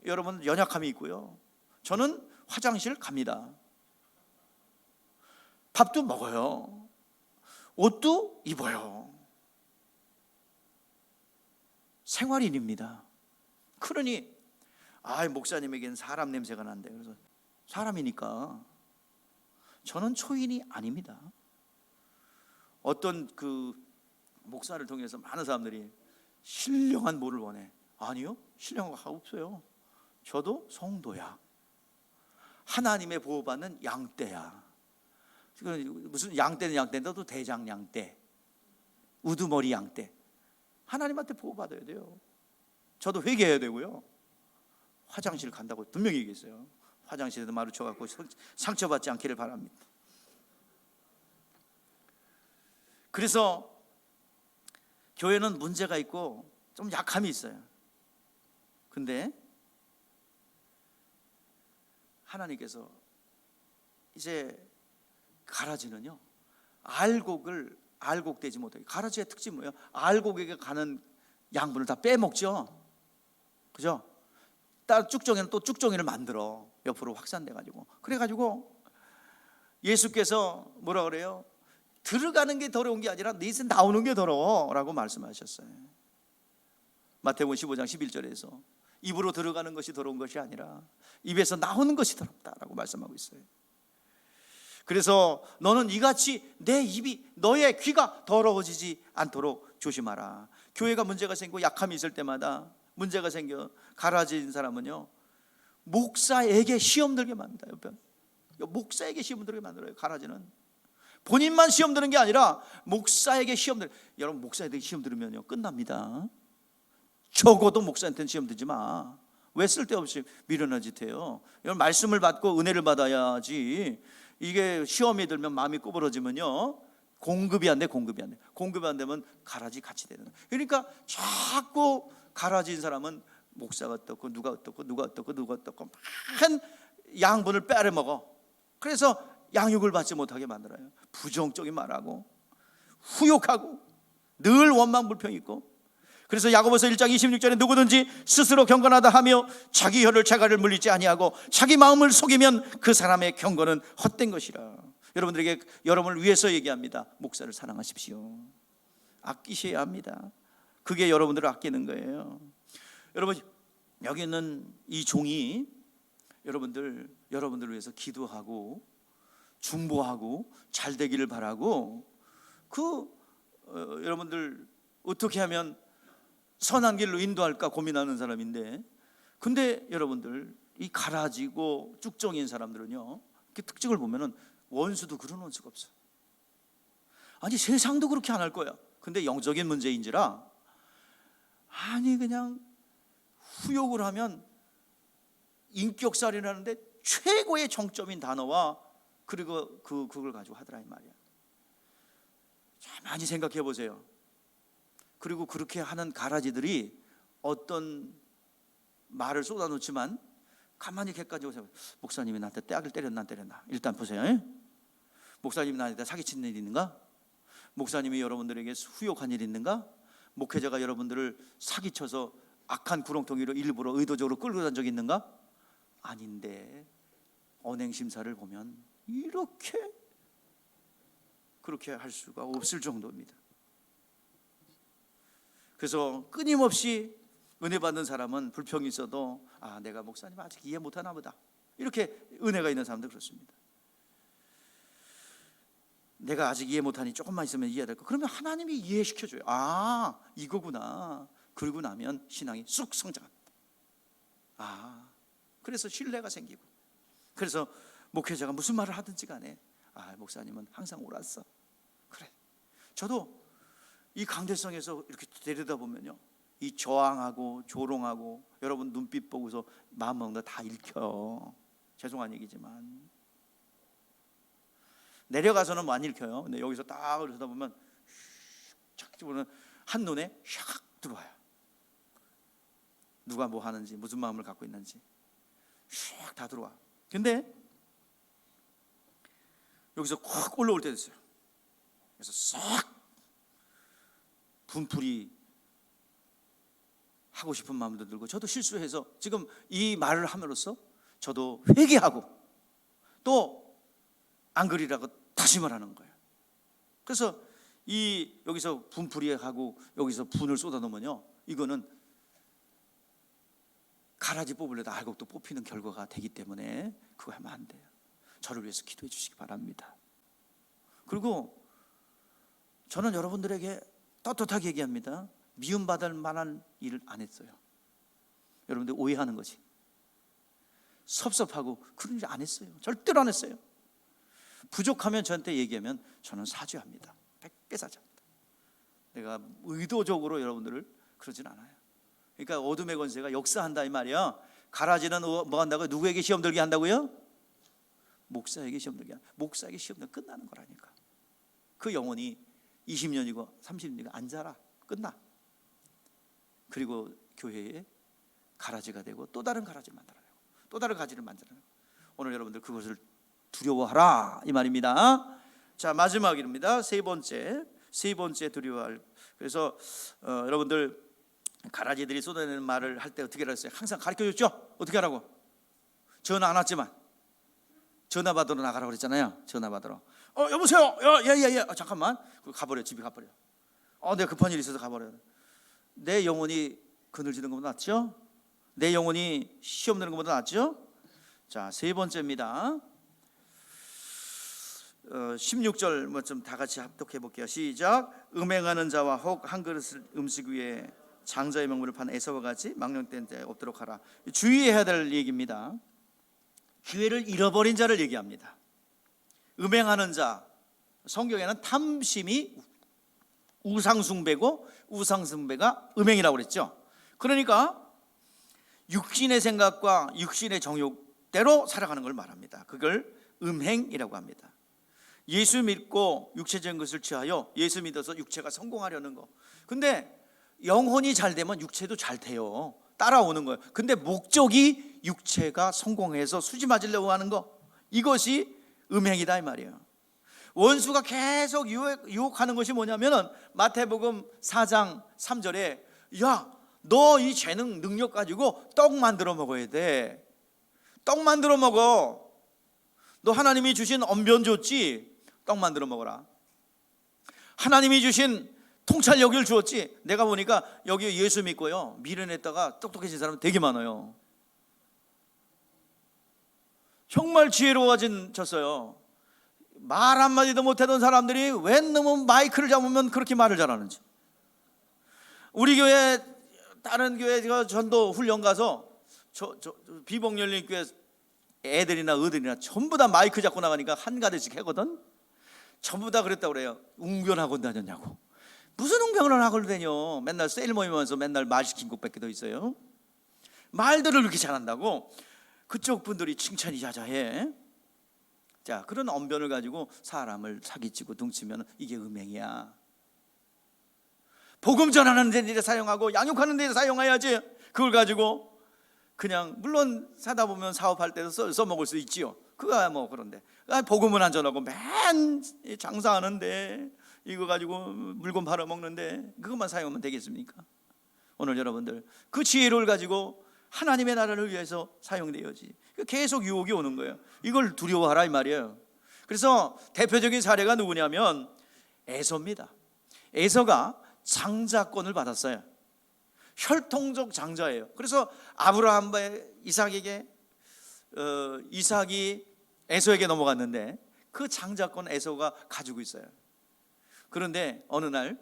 여러분 연약함이 있고요. 저는 화장실 갑니다. 밥도 먹어요. 옷도 입어요. 생활인입니다. 그러니 목사님에게는 사람 냄새가 난대. 그래서 사람이니까 저는 초인이 아닙니다. 어떤 그 목사를 통해서 많은 사람들이 신령한 모를 원해. 아니요, 신령한 거 없어요. 저도 성도야. 하나님의 보호받는 양떼야. 무슨 양떼는 양떼인데 또 대장 양떼, 우두머리 양떼. 하나님한테 보호받아야 돼요. 저도 회개해야 되고요. 화장실 간다고 분명히 얘기했어요. 화장실에도 마주쳐갖고 상처받지 않기를 바랍니다. 그래서 교회는 문제가 있고 좀 약함이 있어요. 근데 하나님께서 이제 가라지는요, 알곡되지 못하게. 가라지의 특징이 뭐예요? 알곡에게 가는 양분을 다 빼먹죠. 그죠? 따로 쭉정이는 또 쭉정이를 만들어 옆으로 확산돼가지고. 그래가지고 예수께서 뭐라 그래요? 들어가는 게 더러운 게 아니라 네 입에서 나오는 게 더러워라고 말씀하셨어요. 마태복음 15장 11절에서 입으로 들어가는 것이 더러운 것이 아니라 입에서 나오는 것이 더럽다라고 말씀하고 있어요. 그래서 너는 이같이 내 입이, 너의 귀가 더러워지지 않도록 조심하라. 교회가 문제가 생기고 약함이 있을 때마다 문제가 생겨 가라진 사람은요, 목사에게 시험 들게 만듭니다. 목사에게 시험 들게 만들어요. 가라지는 본인만 시험 드는 게 아니라 목사에게 시험 들. 여러분, 목사에게 시험 들으면요 끝납니다. 적어도 목사한테는 시험 들지 마. 왜 쓸데없이 미련한 짓 해요? 여러분, 말씀을 받고 은혜를 받아야지. 이게 시험이 들면 마음이 구부러지면요, 공급이 안 돼. 공급이 안 되면 가라지 같이 되는 거예요. 그러니까 자꾸 가라진 사람은 목사가 어떻고 누가 어떻고 많은 양분을 빼앗아먹어. 그래서 양육을 받지 못하게 만들어요. 부정적인 말하고 후욕하고 늘 원망불평 있고. 그래서 야고보서 1장 26절에 누구든지 스스로 경건하다 하며 자기 혀를 재갈을 물리지 아니하고 자기 마음을 속이면 그 사람의 경건은 헛된 것이라. 여러분들에게, 여러분을 위해서 얘기합니다. 목사를 사랑하십시오. 아끼셔야 합니다. 그게 여러분들을 아끼는 거예요. 여러분, 여기 있는 이 종이 여러분들을 위해서 기도하고 중보하고 잘 되기를 바라고, 여러분들 어떻게 하면 선한 길로 인도할까 고민하는 사람인데, 근데 여러분들 이 가라지고 쭉정인 사람들은요, 그 특징을 보면은 원수도 그런 원수가 없어. 아니, 세상도 그렇게 안 할 거야. 근데 영적인 문제인지라, 아니 그냥 후욕을 하면 인격살인하는데 최고의 정점인 단어와 그리고 그걸 가지고 하더라 이 말이야. 자, 많이 생각해 보세요. 그리고 그렇게 하는 가라지들이 어떤 말을 쏟아놓지만 가만히 객관적으로 생각해. 목사님이 나한테 떼약을 때렸나 안 때렸나 일단 보세요. 목사님이 나한테 사기친 일이 있는가? 목사님이 여러분들에게 후욕한 일이 있는가? 목회자가 여러분들을 사기쳐서 악한 구렁텅이로 일부러 의도적으로 끌고 간 적이 있는가? 아닌데 언행심사를 보면 그렇게 할 수가 없을 정도입니다. 그래서 끊임없이 은혜 받는 사람은 불평이 있어도 내가 목사님 아직 이해 못하나 보다, 이렇게 은혜가 있는 사람도 그렇습니다. 내가 아직 이해 못하니 조금만 있으면 이해될 거. 그러면 하나님이 이해시켜줘요. 이거구나. 그러고 나면 신앙이 쑥 성장합니다. 그래서 신뢰가 생기고, 그래서 목회자가 무슨 말을 하든지 간에 목사님은 항상 옳았어. 그래. 저도 이 강대성에서 이렇게 데리다 보면요, 이 저항하고 조롱하고 여러분 눈빛 보고서 마음 먹는 거 다 읽혀요. 죄송한 얘기지만 내려가서는 안 읽혀요. 근데 여기서 딱 그러다 보면 착 보면 한눈에 샥 들어와요. 누가 뭐 하는지, 무슨 마음을 갖고 있는지 샥 다 들어와. 근데 여기서 콕 올라올 때 됐어요. 그래서 싹 분풀이 하고 싶은 마음도 들고, 저도 실수해서 지금 이 말을 함으로써 저도 회개하고 또 안 그리라고 다짐을 하는 거예요. 그래서 여기서 분풀이하고 여기서 분을 쏟아놓으면요, 이거는 가라지 뽑으려도 알곡 또 뽑히는 결과가 되기 때문에 그거 하면 안 돼요. 저를 위해서 기도해 주시기 바랍니다. 그리고 저는 여러분들에게 떳떳하게 얘기합니다. 미움받을 만한 일을 안 했어요. 여러분들 오해하는 거지. 섭섭하고 그런 일 안 했어요. 절대로 안 했어요. 부족하면 저한테 얘기하면 저는 사죄합니다. 100배 사죄합니다. 내가 의도적으로 여러분들을 그러진 않아요. 그러니까 어둠의 권세가 역사한다 이 말이야. 가라지는 뭐 한다고요? 누구에게 시험 들게 한다고요? 목사에게 시험 들게 한다. 목사에게 시험 들면 끝나는 거라니까. 그 영혼이 20년이고 30년이고 안 자라. 끝나. 그리고 교회에 가라지가 되고 또 다른 가라지를 만들어내고 또 다른 가지를 만들어내고. 오늘 여러분들 그것을 두려워하라 이 말입니다. 자, 마지막입니다. 세 번째 두려워할. 그래서 여러분들 가라지들이 쏟아내는 말을 할 때 어떻게 했어요? 항상 가르쳐줬죠? 어떻게 하라고? 전화 안 왔지만 전화 받으러 나가라고 그랬잖아요. 전화 받으러. 여보세요. 예. 잠깐만. 가버려. 집에 가버려. 내가 급한 일이 있어서 가버려. 내 영혼이 그늘지는 것보다 낫죠? 내 영혼이 시험 드는 것보다 낫죠? 자, 세 번째입니다. 16절 뭐 좀 다 같이 합독해 볼게요. 시작. 음행하는 자와 혹 한 그릇을 음식 위에 장자의 명물을 판 에서와 같이 망령된 데 없도록 하라. 주의해야 될 얘기입니다. 기회를 잃어버린 자를 얘기합니다. 음행하는 자, 성경에는 탐심이 우상숭배고 우상숭배가 음행이라고 그랬죠. 그러니까 육신의 생각과 육신의 정욕대로 살아가는 걸 말합니다. 그걸 음행이라고 합니다. 예수 믿고 육체적인 것을 취하여 예수 믿어서 육체가 성공하려는 거. 근데 영혼이 잘 되면 육체도 잘 돼요. 따라오는 거예요. 근데 목적이 육체가 성공해서 수지 맞으려고 하는 거, 이것이 음행이다 이 말이에요. 원수가 계속 유혹하는 것이 뭐냐면은 마태복음 4장 3절에 야, 너 이 재능 능력 가지고 떡 만들어 먹어야 돼. 떡 만들어 먹어. 너 하나님이 주신 언변 줬지? 떡 만들어 먹어라. 하나님이 주신 통찰력을 주었지? 내가 보니까 여기 예수 믿고요 미련했다가 똑똑해진 사람 되게 많아요. 정말 지혜로워졌어요. 말 한마디도 못하던 사람들이 웬 놈은 마이크를 잡으면 그렇게 말을 잘하는지. 우리 교회 다른 교회 제가 전도 훈련 가서 비복열린교회 애들이나 어들이나 전부 다 마이크 잡고 나가니까 한가득씩 하거든. 전부 다 그랬다고 그래요. 웅변학원 다녔냐고. 무슨 웅변을 학원을 다녀. 맨날 세일 모임하면서 맨날 말 시킨 것밖에 더 있어요. 말들을 그렇게 잘한다고 그쪽 분들이 칭찬이 자자해. 자, 그런 언변을 가지고 사람을 사기치고 둥치면 이게 음행이야. 복음 전하는 데 사용하고 양육하는 데 사용해야지. 그걸 가지고 그냥 물론 사다 보면 사업할 때도 써먹을 수 있지요. 그거야 뭐. 그런데 복음은 안 전하고 맨 장사하는데 이거 가지고 물건 팔아먹는데 그것만 사용하면 되겠습니까? 오늘 여러분들 그 지혜를 가지고 하나님의 나라를 위해서 사용되어야지. 계속 유혹이 오는 거예요. 이걸 두려워하라 이 말이에요. 그래서 대표적인 사례가 누구냐면 에서입니다. 에서가 장자권을 받았어요. 혈통적 장자예요. 그래서 아브라함과 이삭에게 이삭이 에서에게 넘어갔는데 그 장자권 에서가 가지고 있어요. 그런데 어느 날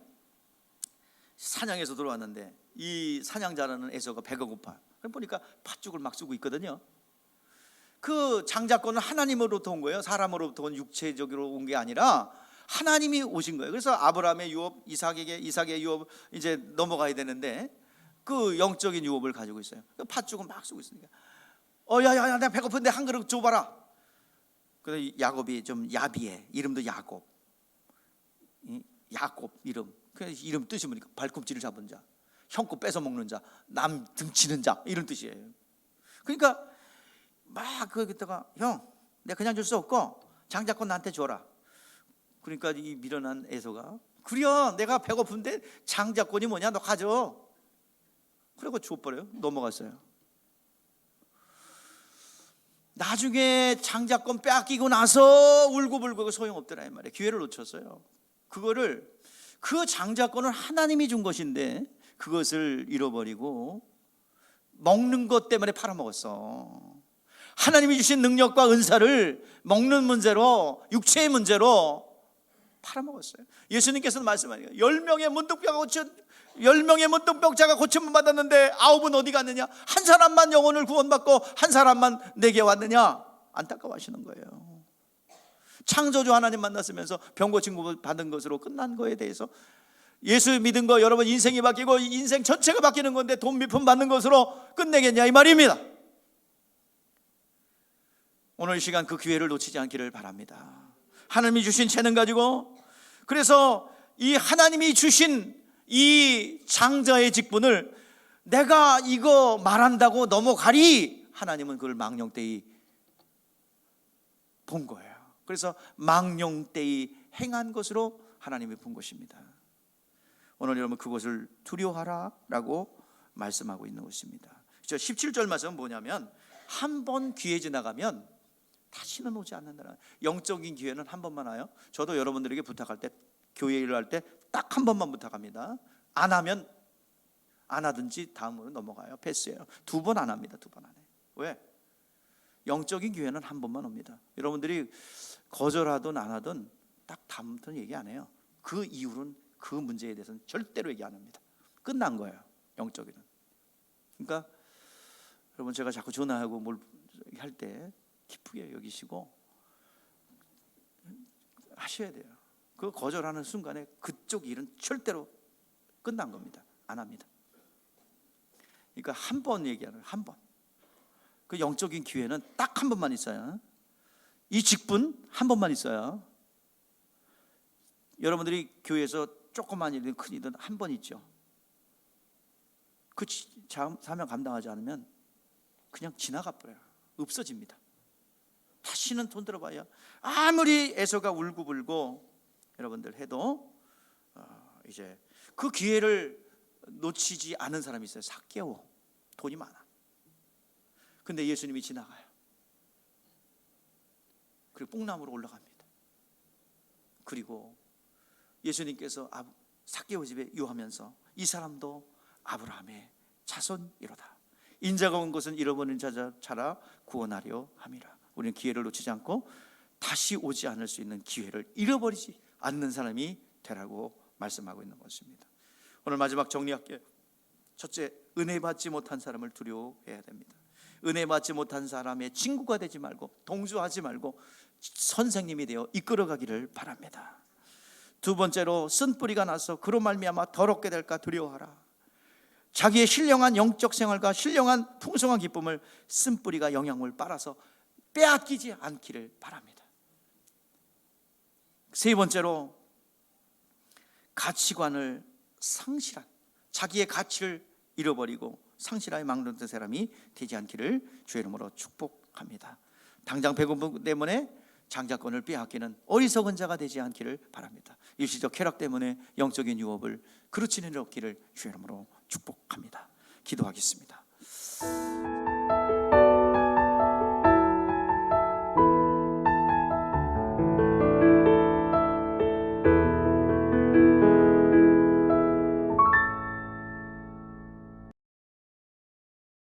사냥에서 들어왔는데 이 사냥자라는 에서가 배가 고파. 보니까 팥죽을 막 쓰고 있거든요. 그 장자권은 하나님으로부터 온 거예요. 사람으로부터 온 육체적으로 온 게 아니라 하나님이 오신 거예요. 그래서 아브라함의 유업, 이삭의 유업 이제 넘어가야 되는데 그 영적인 유업을 가지고 있어요. 팥죽을 막 쓰고 있으니까 야야야, 내가 배고픈데 한 그릇 줘봐라. 그래서 야곱이 좀 야비해. 이름도 야곱. 야곱 이름. 그 이름 뜻이 뭐니까 발꿈치를 잡은 자, 형 거 뺏어 먹는 자, 남 등치는 자, 이런 뜻이에요. 그러니까 막 거기다가 형, 내가 그냥 줄 수 없고 장자권 나한테 줘라. 그러니까 이 미련한 에서가 그래요, 내가 배고픈데 장자권이 뭐냐, 너 가져. 그리고 줘버려요. 넘어갔어요. 나중에 장자권 뺏기고 나서 울고불고 소용없더라 이 말이에요. 기회를 놓쳤어요. 그 장자권은 하나님이 준 것인데 그것을 잃어버리고 먹는 것 때문에 팔아먹었어. 하나님이 주신 능력과 은사를 먹는 문제로, 육체의 문제로 팔아먹었어요. 예수님께서는 말씀하니까 10명의 문둥병자가 고침을 받았는데 9은 어디 갔느냐? 한 사람만 영혼을 구원받고 한 사람만 내게 왔느냐? 안타까워하시는 거예요. 창조주 하나님 만났으면서 병 고침 받은 것으로 끝난 거에 대해서 예수 믿은 거 여러분 인생이 바뀌고 인생 전체가 바뀌는 건데 돈 몇 푼 받는 것으로 끝내겠냐 이 말입니다. 오늘 이 시간 그 기회를 놓치지 않기를 바랍니다. 하나님이 주신 재능 가지고, 그래서 이 하나님이 주신 이 장자의 직분을 내가 이거 말한다고 넘어가리, 하나님은 그걸 망령되이 본 거예요. 그래서 망령되이 행한 것으로 하나님이 본 것입니다. 오늘 여러분 그것을 두려워하라 라고 말씀하고 있는 것입니다. 17절 말씀은 뭐냐면 한 번 기회 지나가면 다시는 오지 않는다는, 영적인 기회는 한 번만 와요. 저도 여러분들에게 부탁할 때, 교회 일을 할 때 딱 한 번만 부탁합니다. 안 하면 안 하든지 다음으로 넘어가요. 패스예요. 2번 안 합니다. 2번 안 해요. 왜? 영적인 기회는 한 번만 옵니다. 여러분들이 거절하든 안 하든 딱 다음부터는 얘기 안 해요. 그 이후로는 그 문제에 대해서는 절대로 얘기 안 합니다. 끝난 거예요. 영적인은. 그러니까 여러분 제가 자꾸 전화하고 뭘 할 때 기쁘게 여기시고 하셔야 돼요. 그 거절하는 순간에 그쪽 일은 절대로 끝난 겁니다. 안 합니다. 그러니까 한 번 얘기하는, 한 번. 그 영적인 기회는 딱 한 번만 있어요. 이 직분 한 번만 있어요. 여러분들이 교회에서 조그만 일이든 큰 일이든 한 번 있죠. 그 사명 감당하지 않으면 그냥 지나가 버려요. 없어집니다. 다시는 돈 들어봐야 아무리 에서가 울고불고 여러분들 해도 이제 그 기회를 놓치지 않은 사람이 있어요. 삭개오. 돈이 많아. 근데 예수님이 지나가요. 그리고 뽕나무로 올라갑니다. 그리고 예수님께서 삭개오 집에 유하면서 이 사람도 아브라함의 자손이로다. 인자가 온 것은 잃어버린 자 찾아 구원하려 함이라. 우리는 기회를 놓치지 않고 다시 오지 않을 수 있는 기회를 잃어버리지 않는 사람이 되라고 말씀하고 있는 것입니다. 오늘 마지막 정리할게요. 첫째, 은혜 받지 못한 사람을 두려워해야 됩니다. 은혜 받지 못한 사람의 친구가 되지 말고 동조하지 말고 선생님이 되어 이끌어가기를 바랍니다. 두 번째로, 쓴뿌리가 나서 그로 말미암아 더럽게 될까 두려워하라. 자기의 신령한 영적 생활과 신령한 풍성한 기쁨을 쓴뿌리가 영향을 빨아서 빼앗기지 않기를 바랍니다. 세 번째로, 가치관을 상실한, 자기의 가치를 잃어버리고 상실하여 막는 사람이 되지 않기를 주의 이름으로 축복합니다. 당장 배고픔 때문에 장자권을 빼앗기는 어리석은 자가 되지 않기를 바랍니다. 일시적 쾌락 때문에 영적인 유업을 그르치는 일 없기를 주의 이름으로 축복합니다. 기도하겠습니다.